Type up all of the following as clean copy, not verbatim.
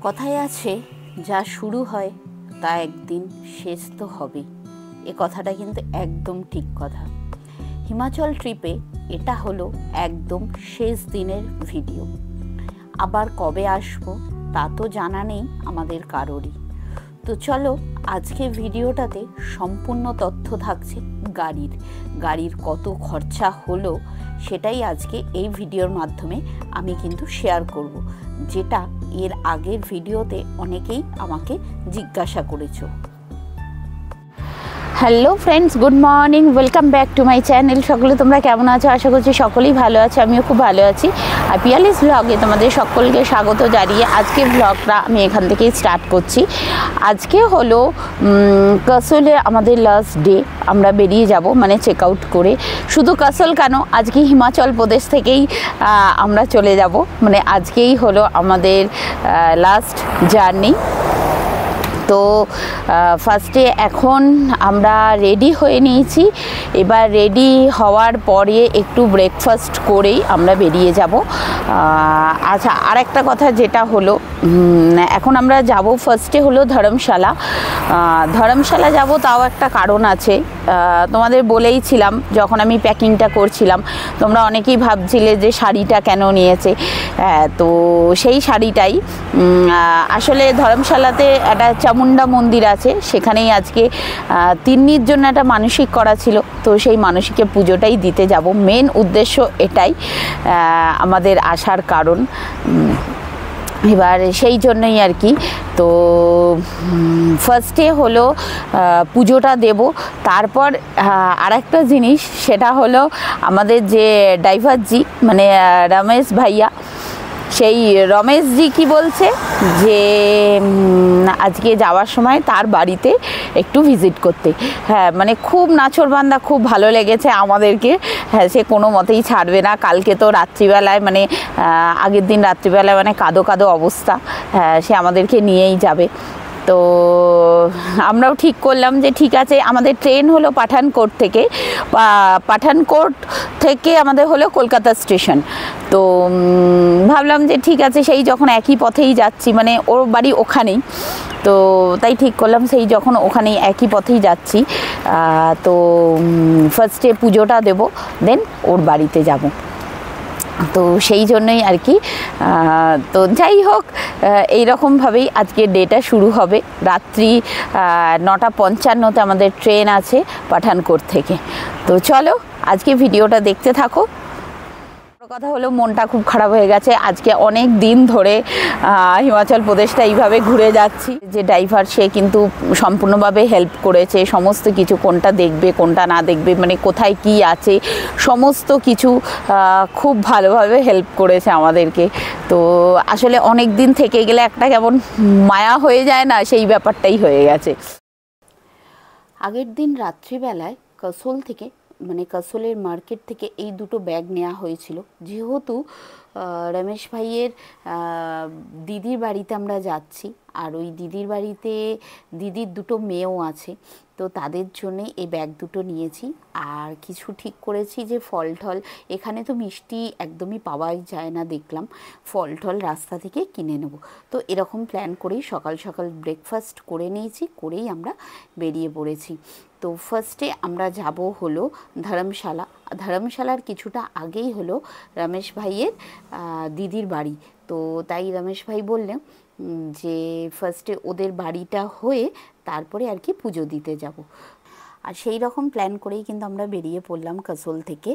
কথায় আছে যা শুরু হয় তা একদিন শেষ তো হবেই। এ কথাটা কিন্তু একদম ঠিক কথা। হিমাচল ট্রিপে এটা হলো একদম শেষ দিনের ভিডিও। আবার কবে আসবো তা তো জানা নেই আমাদের কারোরই। তো চলো আজকে ভিডিওটাতে সম্পূর্ণ তথ্য থাকছে গাড়ির কত খরচা হলো সেটাই আজকে এই ভিডিওর মাধ্যমে আমি কিন্তু শেয়ার করব, যেটা এর আগের ভিডিওতে অনেকেই আমাকে জিজ্ঞাসা করেছো। Hello friends, good morning, welcome back to my channel. সকলে তোমরা কেমন আছো? আশা করছি সকলেই ভালো আছে, আমিও খুব ভালো আছি। আর পিয়ালিস ব্লগে তোমাদের সকলকে স্বাগত জানিয়ে আজকে ব্লগটা আমি এখান থেকেই স্টার্ট করছি। আজকে হলো কাসলে আমাদের লাস্ট ডে। আমরা বেরিয়ে যাব মানে চেক আউট করে। শুধু কাসল কেন, আজকে হিমাচল প্রদেশ থেকেই আমরা চলে যাব, মানে আজকেই হলো আমাদের লাস্ট জার্নি। তো ফার্স্টে এখন আমরা রেডি হয়ে নিয়েছি। এবার রেডি হওয়ার পরে একটু ব্রেকফাস্ট করেই আমরা বেরিয়ে যাব। আচ্ছা, আর একটা কথা যেটা হলো, এখন আমরা যাব ফার্স্টে হলো ধর্মশালা যাব। তাও একটা কারণ আছে, তোমাদের বলেইছিলাম যখন আমি প্যাকিংটা করছিলাম, তোমরা অনেকেই ভাবছিলে যে শাড়িটা কেন নিয়েছে। তো সেই শাড়িটাই আসলে ধর্মশালাতে একটা চামুন্ডা মন্দির আছে, সেখানেই আজকে তিন্নির জন্য একটা মানসিক করা ছিল। তো সেই মানসিকের পুজোটাই দিতে যাব, মেন উদ্দেশ্য এটাই আমাদের আসার কারণ। এবার সেই জন্যই আর কি। তো ফার্স্টে হলো পুজোটা দেব, তারপর আরেকটা জিনিস সেটা হলো আমাদের যে ড্রাইভারজি মানে রমেশ ভাইয়া, সেই রমেশজি কি বলছে যে আজকে যাওয়ার সময় তার বাড়িতে একটু ভিজিট করতে। হ্যাঁ, মানে খুব নাছোড়বান্দা, খুব ভালো লেগেছে আমাদেরকে। হ্যাঁ, সে কোনো মতেই ছাড়বে না। কালকে তো রাত্রিবেলায় মানে আগের দিন রাত্রিবেলায় মানে কাদো কাদো অবস্থা, হ্যাঁ, সে আমাদেরকে নিয়েই যাবে। তো আমরাও ঠিক করলাম যে ঠিক আছে, আমাদের ট্রেন হলো পাঠানকোট থেকে আমাদের হলো কলকাতা স্টেশন। তো ভাবলাম যে ঠিক আছে, সেই যখন একই পথেই যাচ্ছি, মানে ওর বাড়ি ওখানেই, তো তাই ঠিক করলাম সেই যখন ওখানেই একই পথেই যাচ্ছি, তো ফার্স্টে পুজোটা দেব, দেন ওর বাড়িতে যাব। তো সেই জন্যই আর কি। তো যাই হোক, এইরকমভাবেই আজকে ডেটা শুরু হবে। রাত্রি 9:55 আমাদের ট্রেন আছে পাঠানকোট থেকে। তো চলো আজকে ভিডিওটা দেখতে থাকো। কথা হলো, মনটা খুব খারাপ হয়ে গেছে। আজকে অনেক দিন ধরে হিমাচল প্রদেশটা এইভাবে ঘুরে যাচ্ছি। যে ড্রাইভার সে কিন্তু সম্পূর্ণভাবে হেল্প করেছে, সমস্ত কিছু কোনটা দেখবে কোনটা না দেখবে, মানে কোথায় কি আছে সমস্ত কিছু খুব ভালোভাবে হেল্প করেছে আমাদেরকে। তো আসলে অনেক দিন থেকে গেলে একটা কেমন মায়া হয়ে যায় না, সেই ব্যাপারটাই হয়ে গেছে। আগের দিন রাত্রিবেলায় কাসল থেকে মানে কাসলের মার্কেট থেকে এই দুটো ব্যাগ নেওয়া হয়েছিল। যেহেতু রমেশ ভাইয়ের দিদির বাড়িতে আমরা যাচ্ছি, আর ওই দিদির বাড়িতে দিদির দুটো মেয়েও আছে, তো তাদের জন্যে এই ব্যাগ দুটো নিয়েছি। আর কিছু ঠিক করেছি যে ফল টল, এখানে তো মিষ্টি একদমই পাওয়াই যায় না দেখলাম, ফল টল রাস্তা থেকে কিনে নেব। তো এরকম প্ল্যান করেই সকাল সকাল ব্রেকফাস্ট করে নিয়েছি, করেই আমরা বেরিয়ে পড়েছি। তো ফার্স্টে আমরা যাব হলো ধর্মশালার কিছুটা আগেই হলো রমেশ ভাইয়ের দিদির বাড়ি। তো তাই রমেশ ভাই বললেন যে ফার্স্টে ওদের বাড়িটা হয়ে তারপরে আর কি পুজো দিতে যাব। আর সেই রকম প্ল্যান করেই কিন্তু আমরা বেরিয়ে পড়লাম কাসল থেকে।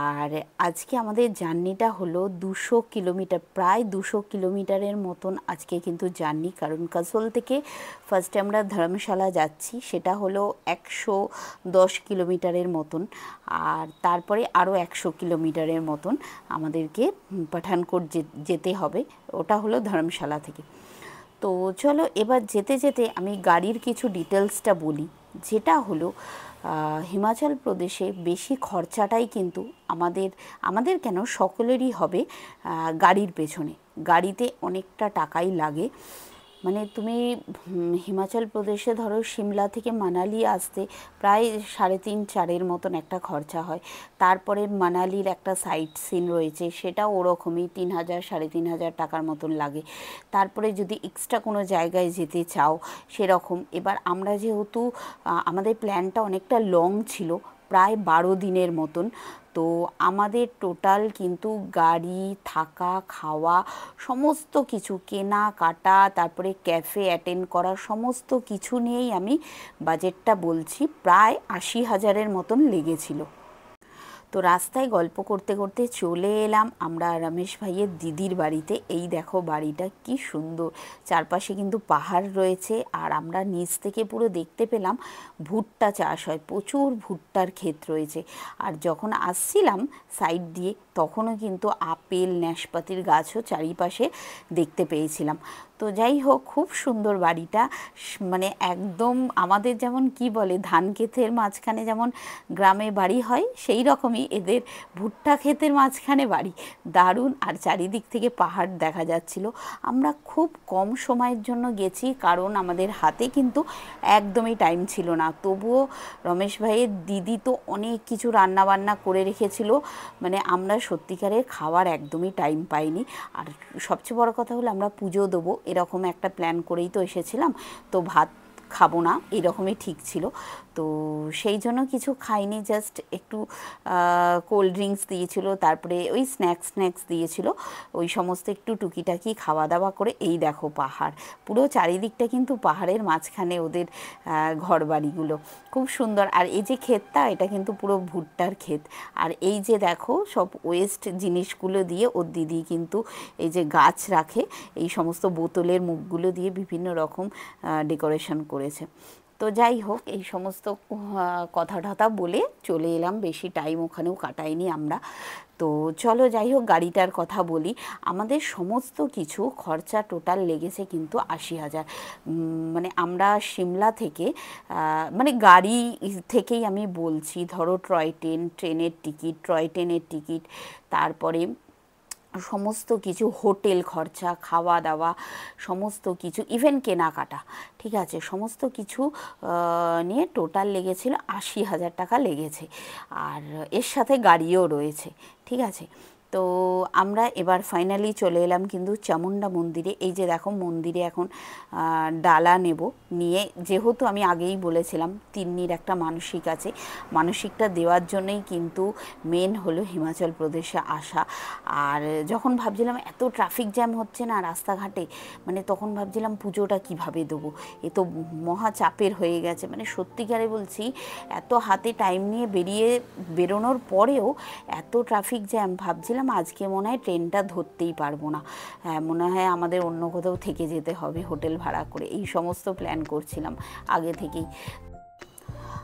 আর আজকে আমাদের জার্নিটা হলো 200 কিলোমিটার, প্রায় 200 কিলোমিটারের মতন আজকে কিন্তু জার্নি। কারণ কাসল থেকে ফার্স্টে আমরা ধর্মশালা যাচ্ছি, সেটা হলো 110 কিলোমিটারের মতন। আর তারপরে আরও 100 কিলোমিটারের মতন আমাদেরকে পাঠানকোট যেতে হবে, ওটা হলো ধর্মশালা থেকে। তো চলো এবার যেতে যেতে আমি গাড়ির কিছু ডিটেলসটা বলি। যেটা হলো হিমাচল প্রদেশে বেশি খরচাটাই কিন্তু আমাদের কেন সকলেরই হবে গাড়ির পেছনে। গাড়িতে অনেকটা টাকাই লাগে। মানে তুমি হিমাচল প্রদেশে ধরো সিমলা থেকে মানালি আসতে প্রায় 3.5-4 মতন একটা খরচা হয়। তারপরে মানালির একটা সাইট সিন রয়েছে, সেটা ওরকমই 3,000-3,500 টাকার মতন লাগে। তারপরে যদি এক্সট্রা কোনো জায়গায় যেতে চাও সেরকম। এবার আমরা যেহেতু আমাদের প্ল্যানটা অনেকটা লং ছিল, প্রায় 12 দিনের মতন, তো আমাদের টোটাল কিন্তু গাড়ি, থাকা, খাওয়া, সমস্ত কিছু কেনাকাটা, তারপরে ক্যাফে অ্যাটেন্ড করা, সমস্ত কিছু নিয়েই আমি বাজেটটা বলছি, প্রায় 80,000-এর মতন লেগেছিল। তো রাস্তায় গল্প করতে করতে চলে এলাম আমরা রমেশ ভাইয়ের দিদির বাড়িতে। এই দেখো বাড়িটা কি সুন্দর, চারপাশে কিন্তু পাহাড় রয়েছে, আর আমরা নিচ থেকে পুরো দেখতে পেলাম ভুট্টা চাষ হয়, প্রচুর ভুট্টার ক্ষেত রয়েছে। আর যখন আসছিলাম সাইড দিয়ে তখনও কিন্তু আপেল, নাশপাতির গাছও চারিপাশে দেখতে পেয়েছিলাম। তো যাই হোক, খুব সুন্দর বাড়িটা, মানে একদম আমাদের যেমন কি বলে ধান ক্ষেতের মাঝখানে যেমন গ্রামে বাড়ি হয়, সেই রকমই এদের ভুট্টা ক্ষেতের মাঝখানে বাড়ি, দারুণ। আর চারিদিক থেকে পাহাড় দেখা যাচ্ছিল। আমরা খুব কম সময়ের জন্য গেছি, কারণ আমাদের হাতে কিন্তু একদমই টাইম ছিল না। তবুও রমেশ ভাইয়ের দিদি তো অনেক কিছু রান্না বান্না করে রেখেছিল, মানে আমরা সত্যিকারের খাওয়ার একদমই টাইম পাইনি। আর সবচেয়ে বড় কথা হলো আমরা পুজো দেবো এরকম একটা প্ল্যান করেই তো এসেছিলাম, তো ভাত খাবো না এরকমই ঠিক ছিল। তো সেই জন্য কিছু খাইনি, জাস্ট একটু কোল্ড ড্রিঙ্কস দিয়েছিল, তারপরে ওই স্ন্যাক্স দিয়েছিল, ওই সমস্ত একটু টুকিটাকি খাওয়া দাওয়া করে। এই দেখো পাহাড়, পুরো চারিদিকটা কিন্তু পাহাড়ের মাঝখানে ওদের ঘরবাড়িগুলো, খুব সুন্দর। আর এই যে ক্ষেতটা, এটা কিন্তু পুরো ভুট্টার ক্ষেত। আর এই যে দেখো সব ওয়েস্ট জিনিসগুলো দিয়ে ওর দিদি কিন্তু এই যে গাছ রাখে, এই সমস্ত বোতলের মুখগুলো দিয়ে বিভিন্ন রকম ডেকোরেশন করেছে। তো যাই হোক, এই সমস্ত কথা টথা বলে চলে এলাম, বেশি টাইম ওখানেও কাটাইনি আমরা। তো চলো যাই হোক, গাড়িটার কথা বলি। আমাদের সমস্ত কিছু খরচা টোটাল লেগেছে কিন্তু 80,000। মানে আমরা সিমলা থেকে, মানে গাড়ি থেকেই আমি বলছি, ধরো ট্রেনের টিকিট, টয় ট্রেনের টিকিট, তারপরে সমস্ত কিছু হোটেল খরচা, খাওয়া দাওয়া, সমস্ত কিছু, ইভেন কেনাকাটা, ঠিক আছে, সমস্ত কিছু নিয়ে টোটাল লেগেছিল 80,000 টাকা লেগেছে। আর এর সাথে গাড়িও রয়েছে, ঠিক আছে। তো আমরা এবার ফাইনালি চলে এলাম কিন্তু চামুন্ডা মন্দিরে। এই যে দেখো মন্দিরে এখন ডালা নেব, নিয়ে যেহেতু আমি আগেই বলেছিলাম তিন্নির একটা মানসিক আছে, মানসিকটা দেওয়ার জন্যই কিন্তু মেন হলো হিমাচল প্রদেশে আসা। আর যখন ভাবছিলাম এত ট্রাফিক জ্যাম হচ্ছে না রাস্তাঘাটে, মানে তখন ভাবছিলাম পুজোটা কিভাবে দেবো, এ তো মহা চাপের হয়ে গেছে। মানে সত্যিকারে বলছি, এত হাতে টাইম নিয়ে বেরোনোর পরেও এত ট্রাফিক জ্যাম, ভাবছিলাম আজকে মনে হয় ট্রেনটা ধরতেই পারবো না, হ্যাঁ মনে হয় আমাদের অন্য কোথাও থেকে যেতে হবে হোটেল ভাড়া করে, এই সমস্ত প্ল্যান করছিলাম আগে থেকেই।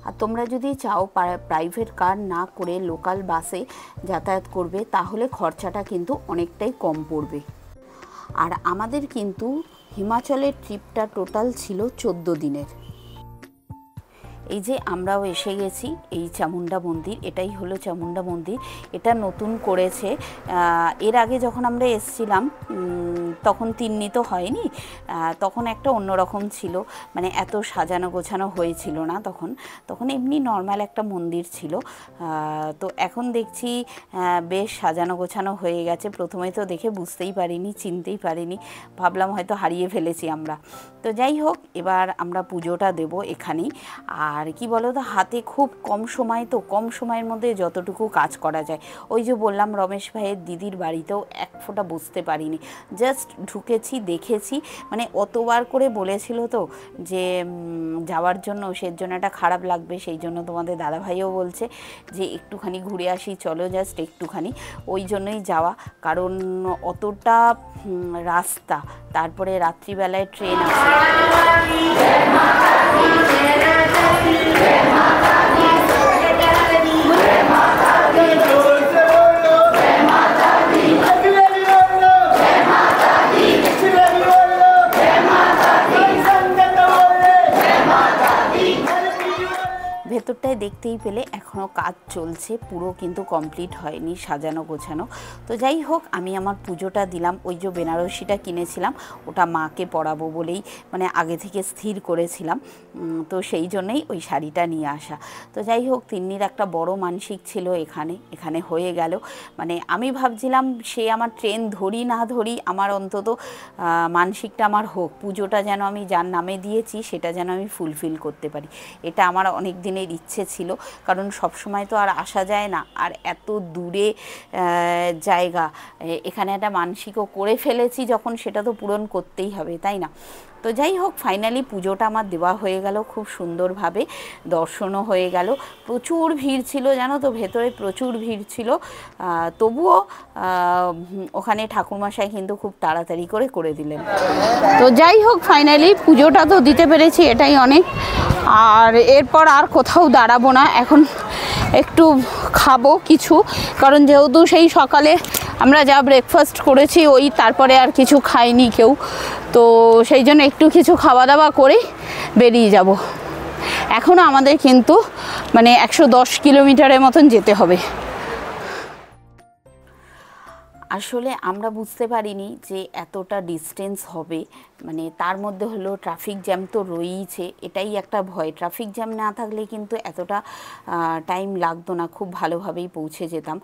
আর তোমরা যদি চাও প্রাইভেট কার না করে লোকাল বাসে যাতায়াত করবে, তাহলে খরচাটা কিন্তু অনেকটাই কম পড়বে। আর আমাদের কিন্তু হিমাচলের ট্রিপটা টোটাল ছিল 14 দিনের। এই যে আমরাও এসে গেছি এই চামুন্ডা মন্দির, এটাই হলো চামুন্ডা মন্দির। এটা নতুন করেছে, এর আগে যখন আমরা এসছিলাম তখন তিন্নি তো হয়নি, তখন একটা অন্যরকম ছিল, মানে এত সাজানো গোছানো হয়েছিল না তখন এমনি নর্মাল একটা মন্দির ছিল। তো এখন দেখছি বেশ সাজানো গোছানো হয়ে গেছে। প্রথমে তো দেখে বুঝতেই পারিনি, চিনতেই পারিনি, ভাবলাম হয়তো হারিয়ে ফেলেছি আমরা। তো যাই হোক, এবার আমরা পুজোটা দেব এখানেই। আর কি বলো তো, হাতে খুব কম সময়, তো কম সময়ের মধ্যে যতটুকু কাজ করা যায়। ওই যে বললাম রমেশ ভাইয়ের দিদির বাড়িতেও এক ফোঁটা বুঝতে পারিনি, জাস্ট ঢুকেছি, দেখেছি, মানে অতবার করে বলেছিল তো যে যাওয়ার জন্য, সের জন্য একটা খারাপ লাগবে, সেই জন্য তোমাদের দাদাভাইও বলছে যে একটুখানি ঘুরে আসি চলো, জাস্ট একটুখানি, ওই জন্যই যাওয়া। কারণ অতটা রাস্তা, তারপরে রাত্রিবেলায় ট্রেন আছে। ভেতরটায় দেখতেই পেলে এখনও কাজ চলছে, পুরো কিন্তু কমপ্লিট হয়নি সাজানো গোছানো। তো যাই হোক, আমি আমার পুজোটা দিলাম। ওই যে বেনারসিটা কিনেছিলাম ওটা মাকে পরাবো বলেই মানে আগে থেকে স্থির করেছিলাম, তো সেই জন্যই ওই শাড়িটা নিয়ে আসা। তো যাই হোক, তিন্নির একটা বড় মানসিক ছিল এখানে হয়ে গেল। মানে আমি ভাবছিলাম সে আমার ট্রেন ধরি না ধরি আমার অন্তত মানসিকটা আমার হোক, পুজোটা যেন আমি যার নামে দিয়েছি সেটা যেন আমি ফুলফিল করতে পারি। এটা আমার অনেক দিনের ইচ্ছে ছিল, কারণ সব সময় তো আর আসা যায় না, আর এত দূরে জায়গা, এখানে একটা মানসিকও করে ফেলেছি যখন, সেটা তো পূরণ করতেই হবে, তাই না? তো যাই হোক, ফাইনালি পুজোটা আমার দেওয়া হয়ে গেল, খুব সুন্দরভাবে দর্শনও হয়ে গেল। প্রচুর ভিড় ছিল জানো তো, ভেতরে প্রচুর ভিড় ছিল, তবুও ওখানে ঠাকুরমশাই কিন্তু খুব তাড়াতাড়ি করে দিলেন। তো যাই হোক, ফাইনালি পুজোটা তো দিতে পেরেছি, এটাই অনেক। আর এরপর আর কোথাও দাঁড়াবো না, এখন একটু খাবো কিছু, কারণ যেহেতু সেই সকালে আমরা যা ব্রেকফাস্ট করেছি ওই, তারপরে আর কিছু খাইনি কেউ, তো সেই জন্য একটু কিছু খাওয়া দাওয়া করে বেরিয়ে যাব। এখনও আমাদের কিন্তু মানে 110 কিলোমিটারের মতন যেতে হবে। আসলে আমরা বুঝতে পারিনি যে এতটা ডিস্টেন্স হবে, মানে তার মধ্যে হলো ট্রাফিক জ্যাম তো রয়েইছে, এটাই একটা ভয়। ট্রাফিক জ্যাম না থাকলে কিন্তু এতটা টাইম লাগতো না, খুব ভালোভাবেই পৌঁছে যেতাম।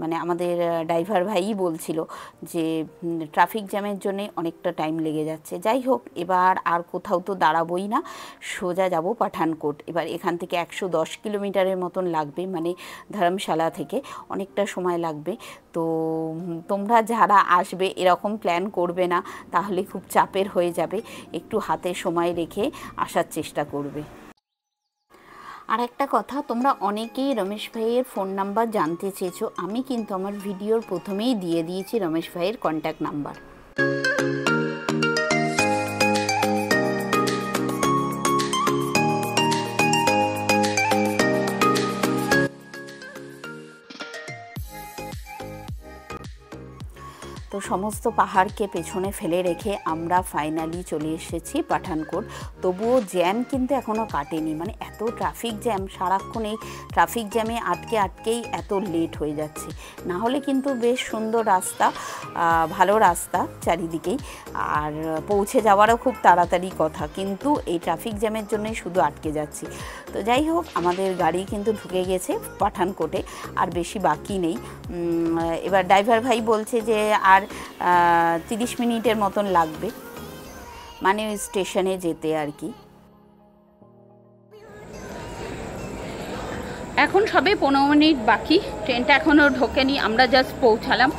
মানে আমাদের ড্রাইভার ভাইই বলছিল যে ট্রাফিক জ্যামের জন্যে অনেকটা টাইম লেগে যাচ্ছে। যাই হোক, এবার আর কোথাও তো দাঁড়াবোই না, সোজা যাব পাঠানকোট। এবার এখান থেকে 110 কিলোমিটারের মতন লাগবে, মানে ধর্মশালা থেকে অনেকটা সময় লাগবে। তো তোমরা যারা আসবে এরকম প্ল্যান করবে না, তাহলে খুব চাপের হয়ে যাবে, একটু হাতে সময় রেখে আসার চেষ্টা করবে। আর একটা কথা, তোমরা অনেকেই রমেশ ভাইয়ের ফোন নাম্বার জানতে চেয়েছো, আমি কিন্তু আমার ভিডিওর প্রথমেই দিয়ে দিয়েছি রমেশ ভাইয়ের কন্ট্যাক্ট নাম্বার। তো সমস্ত পাহাড়কে পেছনে ফেলে রেখে আমরা ফাইনালি চলে এসেছি পাঠানকোট। তবুও জ্যাম কিন্তু এখনও কাটেনি, মানে এত ট্রাফিক জ্যাম, সারাক্ষণ এই ট্রাফিক জ্যামে আটকেই এত লেট হয়ে যাচ্ছে। না হলে কিন্তু বেশ সুন্দর রাস্তা, ভালো রাস্তা চারিদিকেই, আর পৌঁছে যাওয়ারও খুব তাড়াতাড়ি কথা, কিন্তু এই ট্রাফিক জ্যামের জন্যই শুধু আটকে যাচ্ছি। তো যাই হোক, আমাদের গাড়ি কিন্তু ঢুকে গেছে পাঠানকোটে, আর বেশি বাকি নেই। এবার ড্রাইভার ভাই বলছে যে আর 30 মিনিটের মতন লাগবে, মানে ওই স্টেশনে যেতে আর কি। এখন সবে 15 মিনিট বাকি, ট্রেনটা এখনও ঢোকেনি, আমরা জাস্ট পৌঁছালাম।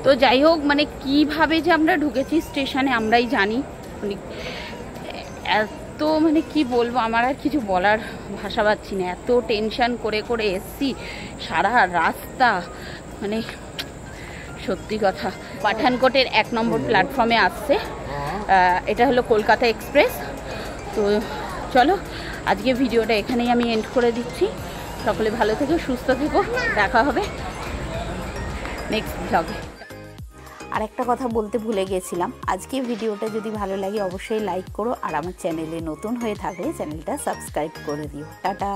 তো যাই হোক, মানে কিভাবে যে আমরা ঢুকেছি স্টেশনে আমরাই জানি, মানে এত মানে কি বলবো, আমার আর কিছু বলার ভাষা পাচ্ছি না, এত টেনশন করে এসছি সারা রাস্তা, মানে সত্যি কথা। পাঠানকোটের 1 নম্বর প্ল্যাটফর্মে আসছে, এটা হলো কলকাতা এক্সপ্রেস। তো চলো, আজকে ভিডিওটা এখানেই আমি এন্ড করে দিচ্ছি। সকলে ভালো থেকো, সুস্থ থেকো, দেখা হবে নেক্সট ব্লগে। আর একটা কথা বলতে ভুলে গেছিলাম, আজকে ভিডিওটা যদি ভালো লাগে অবশ্যই লাইক করো, আর আমার চ্যানেলে নতুন হয়ে থাকলে চ্যানেলটা সাবস্ক্রাইব করে দিও। টাটা।